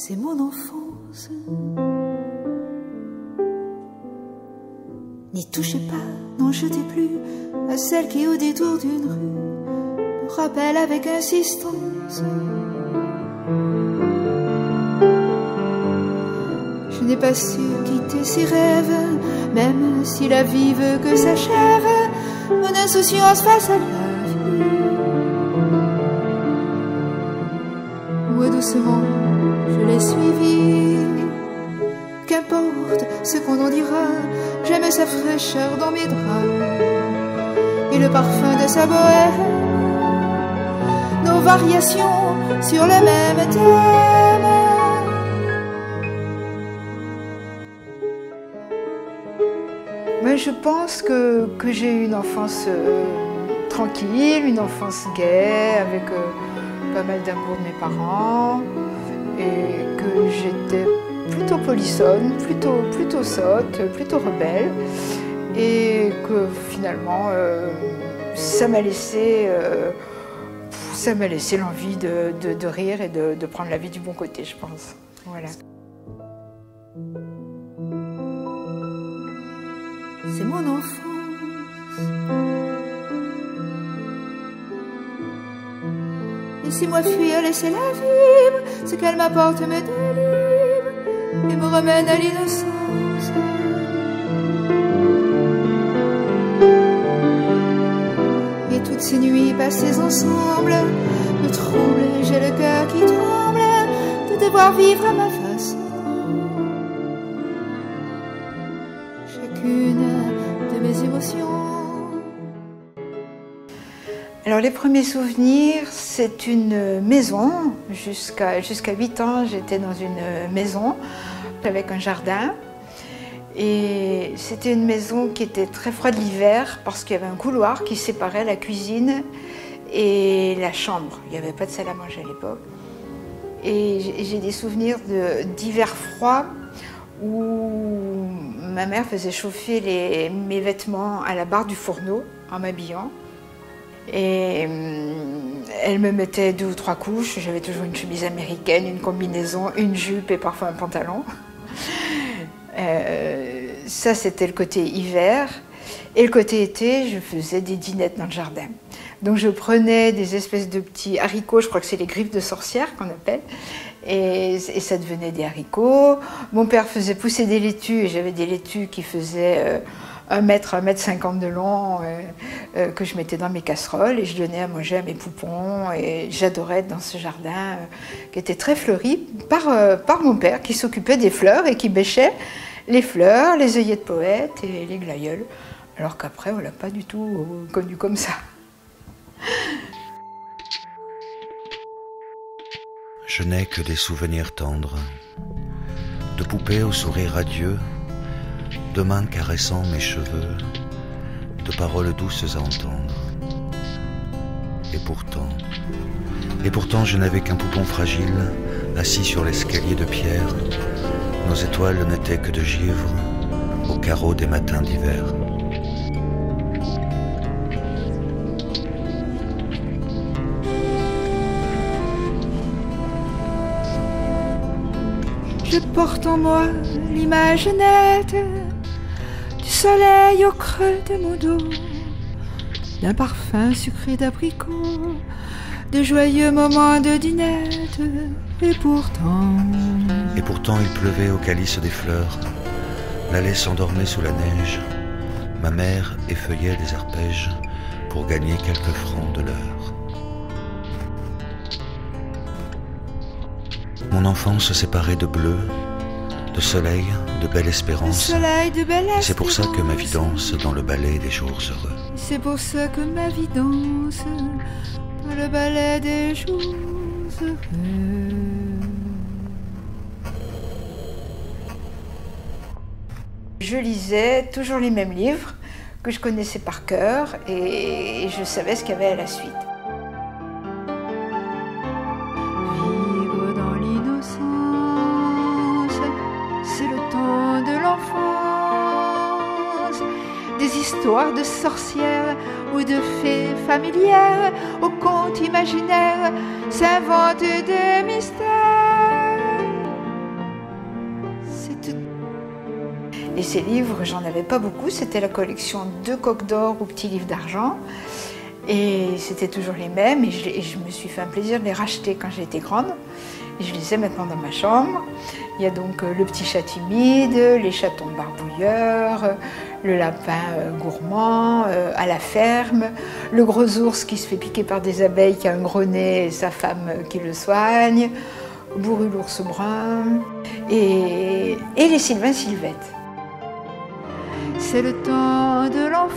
c'est mon enfance. N'y touchez pas, n'en jetez plus à celle qui au détour d'une rue me rappelle avec insistance. Je n'ai pas su quitter ses rêves, même si la vie veut que s'achève mon insouciance face à la vie. Moi doucement, je l'ai suivi. Qu'importe ce qu'on en dira, j'aime sa fraîcheur dans mes draps et le parfum de sa bohème, nos variations sur le même thème. Mais je pense que j'ai eu une enfance tranquille, une enfance gaie, avec pas mal d'amour de mes parents, et que j'étais plutôt polissonne, plutôt sotte, plutôt rebelle, et que finalement ça m'a laissé l'envie de rire et de prendre la vie du bon côté, je pense. Voilà. C'est mon enfance. Laissez-moi fuir, laissez-la vivre. Ce qu'elle m'apporte me délivre et me ramène à l'innocence. Et toutes ces nuits passées ensemble me troublent, j'ai le cœur qui tremble de devoir vivre à ma façon. Chacune de mes émotions. Alors les premiers souvenirs, c'est une maison. Jusqu'à 8 ans, j'étais dans une maison avec un jardin. Et c'était une maison qui était très froide l'hiver parce qu'il y avait un couloir qui séparait la cuisine et la chambre. Il n'y avait pas de salle à manger à l'époque. Et j'ai des souvenirs d'hiver froid où ma mère faisait chauffer mes vêtements à la barre du fourneau en m'habillant. Et elle me mettait 2 ou 3 couches. J'avais toujours une chemise américaine, une combinaison, une jupe et parfois un pantalon. Ça, c'était le côté hiver. Et le côté été, je faisais des dînettes dans le jardin. Donc je prenais des espèces de petits haricots, je crois que c'est les griffes de sorcière qu'on appelle, et ça devenait des haricots. Mon père faisait pousser des laitues, et j'avais des laitues qui faisaient 1 mètre, 1,50 m de long, que je mettais dans mes casseroles, et je donnais à manger à mes poupons. Et j'adorais être dans ce jardin qui était très fleuri par mon père, qui s'occupait des fleurs et qui bêchait les fleurs, les œillets de poète et les glaïeuls. Alors qu'après, on ne l'a pas du tout connu comme ça. Je n'ai que des souvenirs tendres, de poupées au sourire radieux, de mains caressant mes cheveux, de paroles douces à entendre. Et pourtant je n'avais qu'un poupon fragile, assis sur l'escalier de pierre. Nos étoiles n'étaient que de givre, au carreau des matins d'hiver. Je porte en moi l'image nette du soleil au creux de mon dos, d'un parfum sucré d'abricot, de joyeux moments de dînette. Et pourtant il pleuvait au calice des fleurs, la laie s'endormait sous la neige, ma mère effeuillait des arpèges pour gagner quelques francs de l'heure. Mon enfance séparée de bleu, de soleil, de belle espérance. C'est pour ça que ma vie danse dans le ballet des jours heureux. C'est pour ça que ma vie danse dans le ballet des jours heureux. Je lisais toujours les mêmes livres que je connaissais par cœur et je savais ce qu'il y avait à la suite. Vivre dans l'innocence, c'est le temps de l'enfance. Des histoires de sorcières ou de fées familières, aux contes imaginaires s'inventent des mystères. Et ces livres, j'en avais pas beaucoup, c'était la collection de Coques d'or ou Petits livres d'argent. Et c'était toujours les mêmes, et je me suis fait un plaisir de les racheter quand j'ai été grande. Et je les ai maintenant dans ma chambre. Il y a donc Le petit chat timide, Les chatons barbouilleurs, Le lapin gourmand, À la ferme, Le gros ours qui se fait piquer par des abeilles, qui a un gros nez et sa femme qui le soigne, Bourru l'ours brun, et Les Sylvains Sylvette. C'est le temps de l'enfance,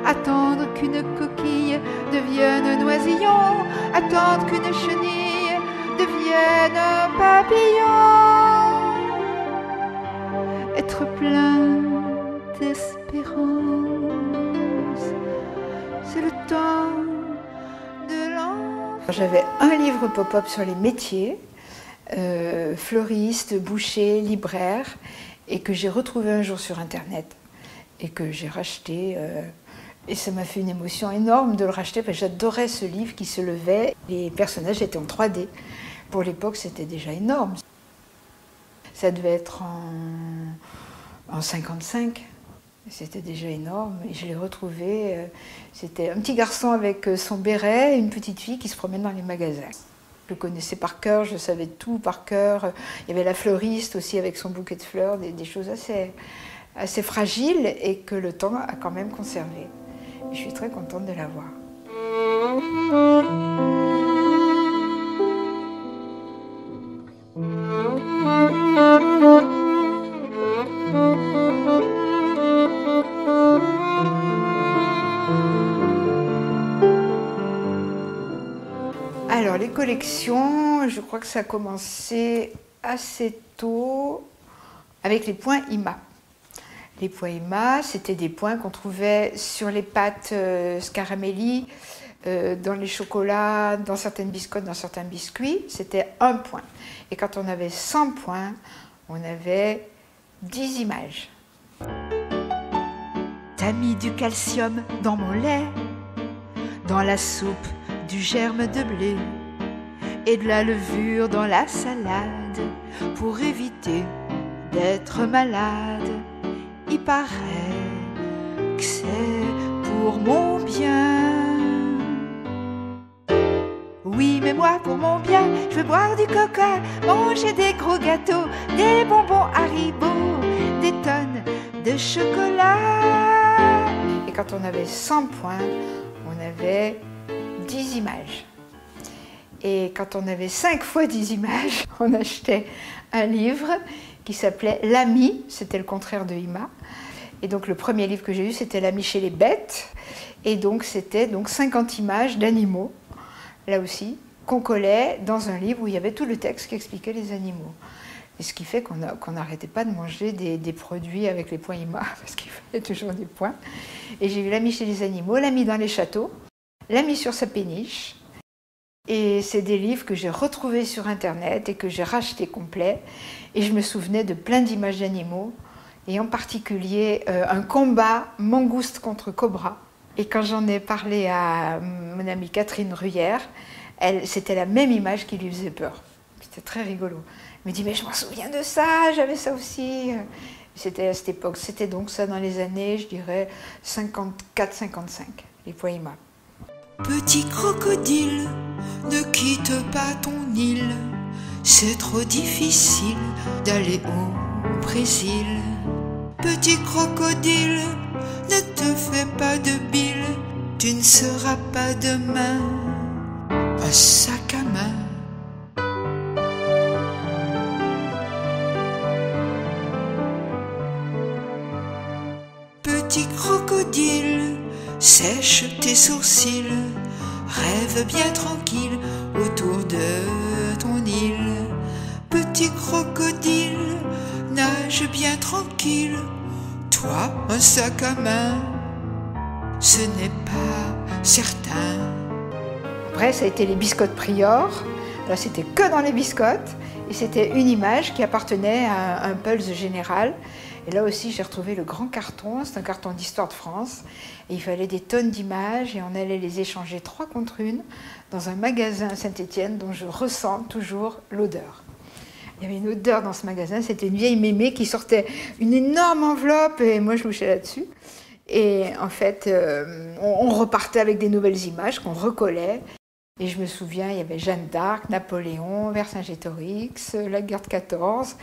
attendre qu'une coquille devienne noisillon, attendre qu'une chenille devienne un papillon, être plein d'espérance, c'est le temps de l'enfance. J'avais un livre pop-up sur les métiers, fleuriste, boucher, libraire, et que j'ai retrouvé un jour sur internet et que j'ai racheté. Et ça m'a fait une émotion énorme de le racheter parce que j'adorais ce livre qui se levait. Les personnages étaient en 3D. Pour l'époque, c'était déjà énorme. Ça devait être en 55. C'était déjà énorme. Et je l'ai retrouvé. C'était un petit garçon avec son béret et une petite fille qui se promène dans les magasins. Je le connaissais par cœur, je savais tout par cœur. Il y avait la fleuriste aussi avec son bouquet de fleurs, des choses assez fragiles et que le temps a quand même conservé. Je suis très contente de l'avoir. Alors les collections, je crois que ça a commencé assez tôt avec les points IMA. Les points IMA, c'était des points qu'on trouvait sur les pâtes Scaramelli, dans les chocolats, dans certaines biscottes, dans certains biscuits. C'était un point. Et quand on avait 100 points, on avait 10 images. T'as mis du calcium dans mon lait, dans la soupe du germe de blé et de la levure dans la salade pour éviter d'être malade. Il paraît que c'est pour mon bien. Oui, mais moi pour mon bien, je veux boire du coca, manger des gros gâteaux, des bonbons Haribo, des tonnes de chocolat. Et quand on avait 100 points, on avait 10 images. Et quand on avait 5 fois 10 images, on achetait un livre qui s'appelait L'Ami, c'était le contraire de IMA. Et donc le premier livre que j'ai eu, c'était L'Ami chez les bêtes. Et donc c'était 50 images d'animaux, là aussi, qu'on collait dans un livre où il y avait tout le texte qui expliquait les animaux. Et ce qui fait qu'on n'arrêtait pas de manger des produits avec les points IMA, parce qu'il fallait toujours des points. Et j'ai eu L'Ami chez les animaux, L'Ami dans les châteaux, L'Ami sur sa péniche. Et c'est des livres que j'ai retrouvés sur internet et que j'ai rachetés complets. Et je me souvenais de plein d'images d'animaux, et en particulier un combat mangouste contre cobra. Et quand j'en ai parlé à mon amie Catherine Ruyère, c'était la même image qui lui faisait peur. C'était très rigolo. Elle me dit, mais je m'en souviens de ça, j'avais ça aussi. C'était à cette époque, c'était donc ça dans les années, je dirais, 54-55, les points IMA. Petit crocodile, ne quitte pas ton île, c'est trop difficile d'aller au Brésil. Petit crocodile, ne te fais pas de bile, tu ne seras pas demain un sac à main. Petit crocodile, sèche tes sourcils, rêve bien tranquille autour de ton île. Petit crocodile, nage bien tranquille, toi un sac à main, ce n'est pas certain. Après, ça a été les biscottes Prior. Là, c'était que dans les biscottes. Et c'était une image qui appartenait à un Pulse général. Et là aussi, j'ai retrouvé le grand carton. C'est un carton d'histoire de France. Et il fallait des tonnes d'images. Et on allait les échanger 3 contre 1 dans un magasin à Saint-Étienne dont je ressens toujours l'odeur. Il y avait une odeur dans ce magasin, c'était une vieille mémé qui sortait une énorme enveloppe et moi je louchais là-dessus. Et en fait, on repartait avec des nouvelles images qu'on recollait. Et je me souviens, il y avait Jeanne d'Arc, Napoléon, Vercingétorix, la guerre de 14.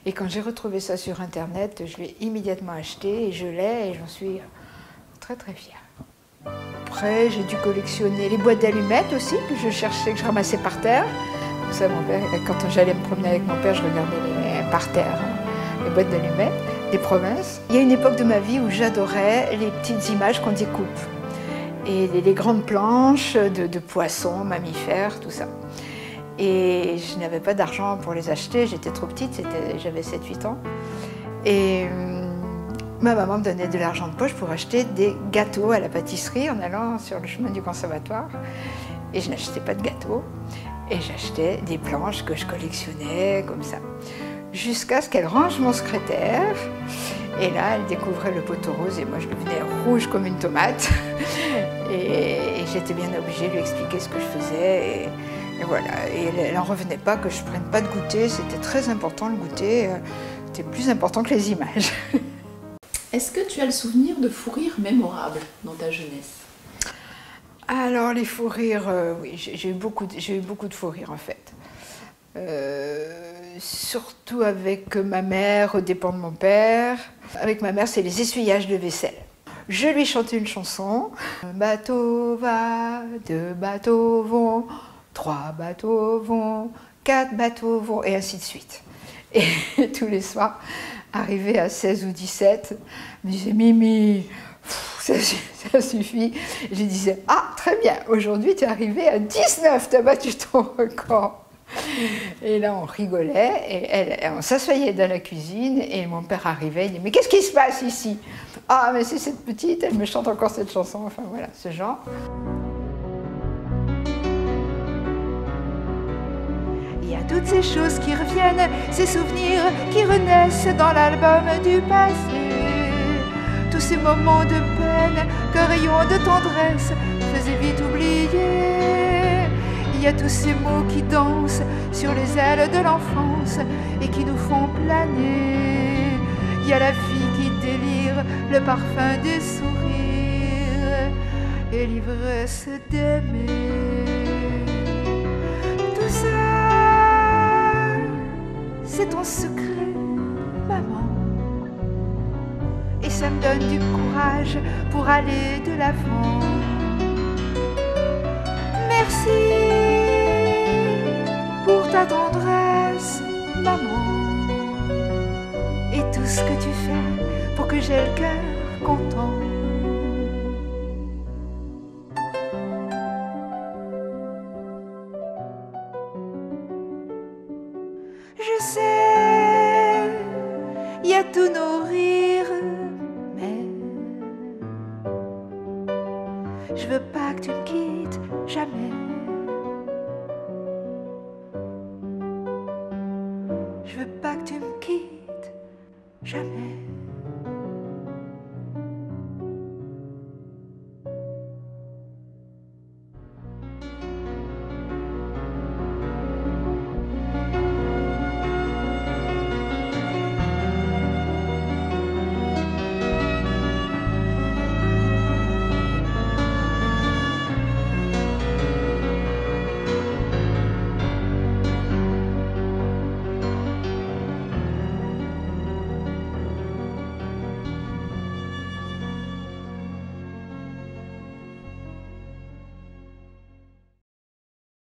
Et quand j'ai retrouvé ça sur Internet, je l'ai immédiatement acheté et je l'ai et j'en suis très très fière. Après, j'ai dû collectionner les boîtes d'allumettes aussi, que je cherchais, que je ramassais par terre. Vous savez, mon père, quand j'allais me promener avec mon père, je regardais par terre les boîtes d'allumettes des provinces. Il y a une époque de ma vie où j'adorais les petites images qu'on découpe. Et les grandes planches de poissons, mammifères, tout ça. Et je n'avais pas d'argent pour les acheter, j'étais trop petite, j'avais 7-8 ans. Et ma maman me donnait de l'argent de poche pour acheter des gâteaux à la pâtisserie en allant sur le chemin du conservatoire. Et je n'achetais pas de gâteaux, et j'achetais des planches que je collectionnais comme ça. Jusqu'à ce qu'elle range mon secrétaire. Et là, elle découvrait le poteau rose et moi, je devenais rouge comme une tomate. Et j'étais bien obligée de lui expliquer ce que je faisais. Et voilà. Et elle n'en revenait pas que je ne prenne pas de goûter. C'était très important, le goûter. C'était plus important que les images. Est-ce que tu as le souvenir de fous rires mémorables dans ta jeunesse? Alors, les fous rires, oui, j'ai eu beaucoup de fous rires en fait. Surtout avec ma mère, aux dépens de mon père. Avec ma mère, c'est les essuyages de vaisselle. Je lui chantais une chanson. Un bateau va, 2 bateaux vont, 3 bateaux vont, 4 bateaux vont, et ainsi de suite. Et tous les soirs, arrivé à 16 ou 17, je me disais, Mimi, ça suffit. Je lui disais, ah, très bien, aujourd'hui tu es arrivé à 19, tu as battu ton record. Et là, on rigolait, et on s'assoyait dans la cuisine, et mon père arrivait, il dit « Mais qu'est-ce qui se passe ici ?»« Ah, mais c'est cette petite, elle me chante encore cette chanson. » Enfin, voilà, ce genre. Il y a toutes ces choses qui reviennent, ces souvenirs qui renaissent dans l'album du passé. Tous ces moments de peine qu'un rayon de tendresse faisait vite oublier. Il y a tous ces mots qui dansent sur les ailes de l'enfance et qui nous font planer. Il y a la vie qui délire, le parfum des sourires et l'ivresse d'aimer. Tout ça, c'est ton secret, maman. Et ça me donne du courage pour aller de l'avant. Merci pour ta tendresse, maman, et tout ce que tu fais pour que j'ai le cœur content. Je sais, il y a tous nos rires, mais je veux pas que tu me quittes jamais.